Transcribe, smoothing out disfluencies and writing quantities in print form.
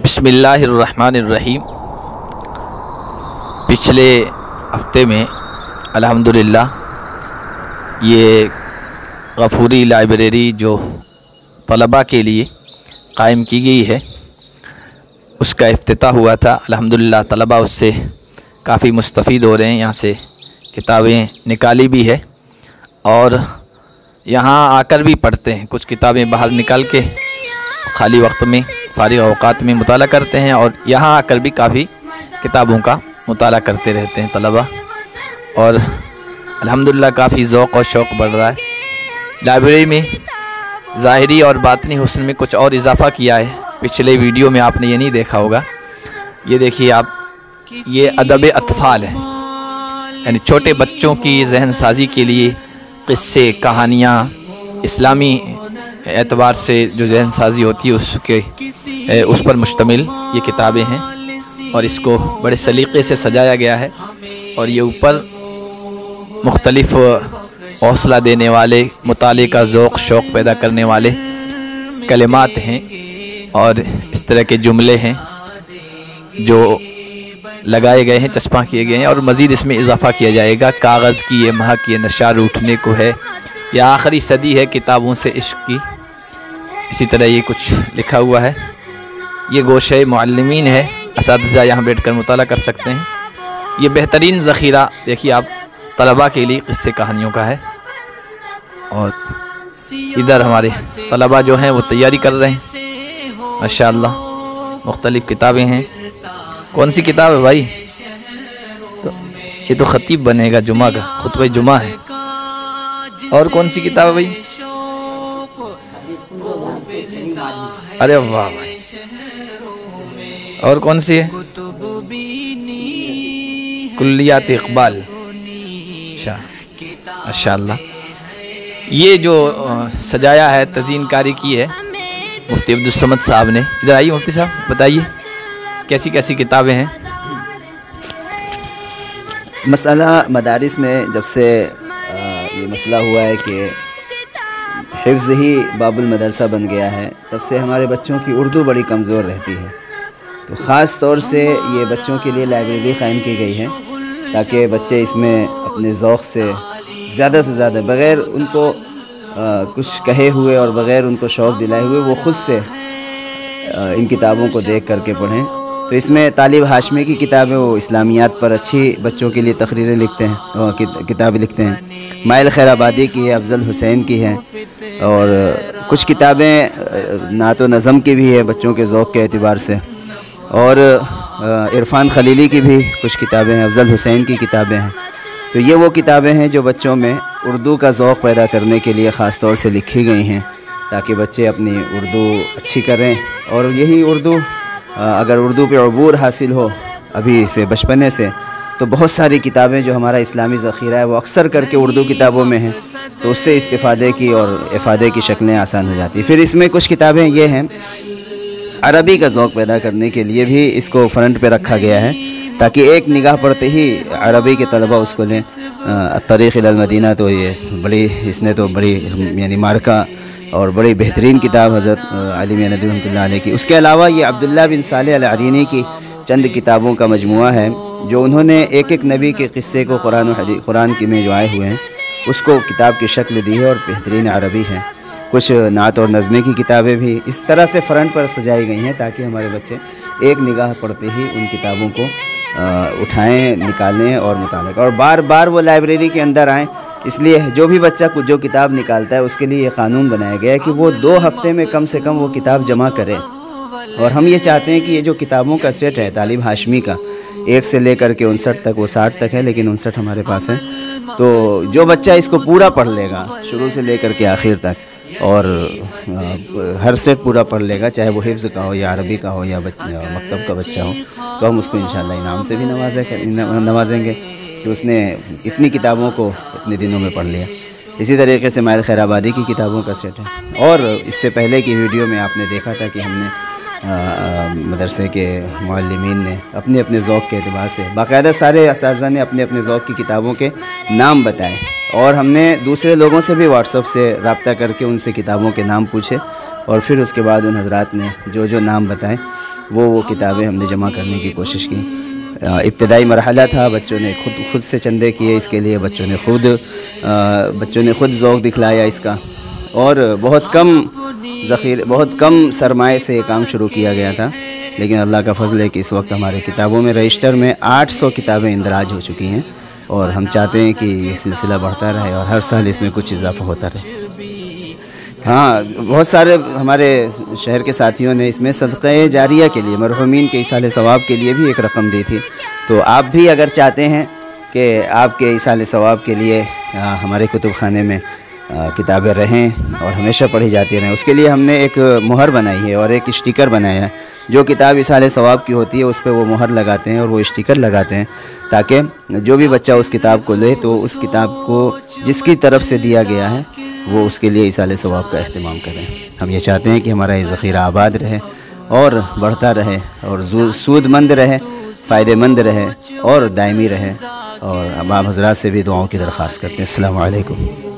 बिस्मिल्लाहिर्रहमानिर्रहीम। पिछले हफ्ते में अल्हम्दुलिल्लाह ये गफूरी लाइब्रेरी जो तलबा के लिए कायम की गई है उसका इफ्तिताह हुआ था। अल्हम्दुलिल्लाह तलबा उससे काफ़ी मुस्तफ़ीद हो रहे हैं। यहाँ से किताबें निकाली भी है और यहाँ आकर भी पढ़ते हैं। कुछ किताबें बाहर निकाल के खाली वक्त में फारिग औक़ात में मुताला करते हैं और यहाँ आकर भी काफ़ी किताबों का मुताला करते रहते हैं तलबा, और अल्हम्दुलिल्लाह काफ़ी ज़ौक़ और शौक़ बढ़ रहा है। लाइब्रेरी में ज़ाहिरी और बातनी हुस्न में कुछ और इजाफ़ा किया है। पिछले वीडियो में आपने ये नहीं देखा होगा, ये देखिए आप, ये अदब अतफ़ाल है, यानी छोटे बच्चों की जहन साजी के लिए क़िस्से कहानियाँ इस्लामी एतबार से जो जहन साजी होती है उस पर मुश्तमिल ये किताबें हैं और इसको बड़े सलीक़े से सजाया गया है। और ये ऊपर मुख्तलिफ़ हौसला देने वाले, मुताले का ज़ौक़ शौक़ पैदा करने वाले कलिमात हैं और इस तरह के जुमले हैं जो लगाए गए हैं, चस्पा किए गए हैं और मज़ीद इसमें इजाफ़ा किया जाएगा। कागज़ की ये महक ये नशा रूठने को है, या आखिरी सदी है किताबों से इश्क की, इसी तरह ये कुछ लिखा हुआ है। ये गोशे मुअल्लिमीन है, असातिज़ा यहाँ बैठकर मुताला कर सकते हैं। ये बेहतरीन ज़ख़ीरा देखिए आप तलबा के लिए क़िस्से कहानियों का है। और इधर हमारे तलबा जो हैं वो तैयारी कर रहे हैं माशाअल्लाह। मुख्तलिफ़ किताबें हैं। कौन सी किताब है भाई? तो ये तो ख़तीब बनेगा जुमा का, खुतबा जुमा है। और कौन सी किताब है भाई? अरे वाह भाई। और कौन सी है? कुल्लियात इक़बाल। अच्छा माशाअल्लाह। ये जो सजाया है, तज़ीनकारी की है मुफ्ती अब्दुल समद साहब ने। इधर आइए मुफ्ती साहब, बताइए कैसी कैसी किताबें हैं। मसला मदारिस में जब से ये मसला हुआ है कि हिफ्ज़ ही बाबुल मदरसा बन गया है, तब से हमारे बच्चों की उर्दू बड़ी कमज़ोर रहती है। तो ख़ास तौर से ये बच्चों के लिए लाइब्रेरी क़ायम की गई है ताकि बच्चे इसमें अपने ज़ौक़ से ज़्यादा बग़ैर उनको कुछ कहे हुए और बग़ैर उनको शौक़ दिलाए हुए वो ख़ुद से इन किताबों को देख करके पढ़ें। तो इसमें तालिब हाशमी की किताबें, वो इस्लामियात पर अच्छी बच्चों के लिए तकरीरें लिखते हैं, किताबें लिखते हैं। माइल खैराबादी की है, अफजल हुसैन की है, और कुछ किताबें नात व नज़म की भी है बच्चों के ज़ौक़ के एतबार से, और इरफ़ान खलीली की भी कुछ किताबें हैं, अफजल हुसैन की किताबें हैं। तो ये वो किताबें हैं जो बच्चों में उर्दू का ज़ौक़ पैदा करने के लिए ख़ास तौर से लिखी गई हैं ताकि बच्चे अपनी उर्दू अच्छी करें। और यही उर्दू अगर उर्दू पे अबूर हासिल हो अभी से बचपने से, तो बहुत सारी किताबें जो हमारा इस्लामी ज़ख़ीरा है वो अक्सर करके उर्दू किताबों में हैं, तो उससे इस्तिफ़ादे की और इफ़ादे की शक्लें आसान हो जाती। फिर इसमें कुछ किताबें ये हैं, अरबी का ज़ौक़ पैदा करने के लिए भी इसको फ्रंट पे रखा गया है ताकि एक निगाह पड़ते ही अरबी के तलबा उसको लें। तरीक़ इलल मदीना, तो ये बड़ी, इसने तो बड़ी यानी मार्का और बड़ी बेहतरीन किताब हज़रत अली मियां नदवी रहमतुल्लाह अलैह की। उसके अलावा ये अब्दुल्लाह बिन सालेह अल अरीनी की चंद किताबों का मजमुआ है जो उन्होंने एक एक नबी के क़िस्से को कुरान की में जो आए हुए हैं उसको किताब की शक्ल दी है और बेहतरीन अरबी है। कुछ नात और नज़में की किताबें भी इस तरह से फ्रंट पर सजाई गई हैं ताकि हमारे बच्चे एक निगाह पड़ते ही उन किताबों को उठाएं, निकालें और मुताला करें और बार बार वो लाइब्रेरी के अंदर आएँ। इसलिए जो भी बच्चा जो किताब निकालता है उसके लिए ये क़ानून बनाया गया है कि वो 2 हफ़्ते में कम से कम वो किताब जमा करे। और हम ये चाहते हैं कि ये जो किताबों का सेट है तालिब हाशमी का, 1 से लेकर के 59 तक, वो 60 तक है लेकिन 59 हमारे पास है, तो जो बच्चा इसको पूरा पढ़ लेगा शुरू से लेकर के आखिर तक और हर सेट पूरा पढ़ लेगा, चाहे वो हिफ्ज़ का हो या अरबी का हो या मकतब का बच्चा हो, तो हम उसको इंशाअल्लाह इनाम से भी नवाजेंगे कि उसने इतनी किताबों को इतने दिनों में पढ़ लिया। इसी तरीके से माइल खैराबादी की किताबों का सेट है। और इससे पहले की वीडियो में आपने देखा था कि हमने मदरसे के मुअल्लिमीन ने अपने अपने ज़ौक़ के एतबार से बाकायदा सारे असातिज़ा ने अपने अपने ज़ौक़ की किताबों के नाम बताए और हमने दूसरे लोगों से भी व्हाट्सएप से रब्ता करके उनसे किताबों के नाम पूछे और फिर उसके बाद उन हज़रात ने जो जो नाम बताए وہ کتابیں ہم نے جمع کرنے کی کوشش کی۔ ابتدائی مرحلہ تھا، بچوں نے خود سے چندے کیے اس کے لیے، بچوں نے خود ذوق دکھلایا اس کا، اور بہت کم سرمایے سے یہ کام شروع کیا گیا تھا، لیکن اللہ کا فضل ہے کہ اس وقت ہمارے کتابوں میں رجسٹر میں 800 کتابیں اندراج ہو چکی ہیں، اور ہم چاہتے ہیں کہ یہ سلسلہ بڑھتا رہے اور ہر سال اس میں کچھ اضافہ ہوتا رہے۔ ہاں، بہت سارے ہمارے شہر کے ساتھیوں نے اس میں صدقہ جاریہ کے لیے، مرحومین کے ایصال ثواب کے لیے بھی ایک رقم دی تھی، تو آپ بھی اگر چاہتے ہیں کہ آپ کے ایصال ثواب کے لیے ہمارے کتب خانے میں کتابیں رہیں اور ہمیشہ پڑھی جاتی رہیں، اس کے لیے ہم نے ایک مہر بنائی ہے اور ایک اسٹیکر بنایا ہے۔ جو کتاب ایصال ثواب کی ہوتی ہے اس پہ وہ مہر لگاتے ہیں اور وہ اسٹیکر لگاتے ہیں، تاکہ جو بھی بچہ اس کتاب کو لے تو اس کتاب کو جس کی طرف سے دیا گیا ہے وہ اس کے لیے ایصال ثواب کا اہتمام کریں۔ ہم یہ چاہتے ہیں کہ ہمارا یہ ذخیرہ آباد رہے اور بڑھتا رہے اور سود مند رہے، فائدہ مند رہے اور دائمی رہے، اور اب آپ حضرات سے بھی دعاؤں کی درخواست کرتے ہیں۔ السلام علیکم۔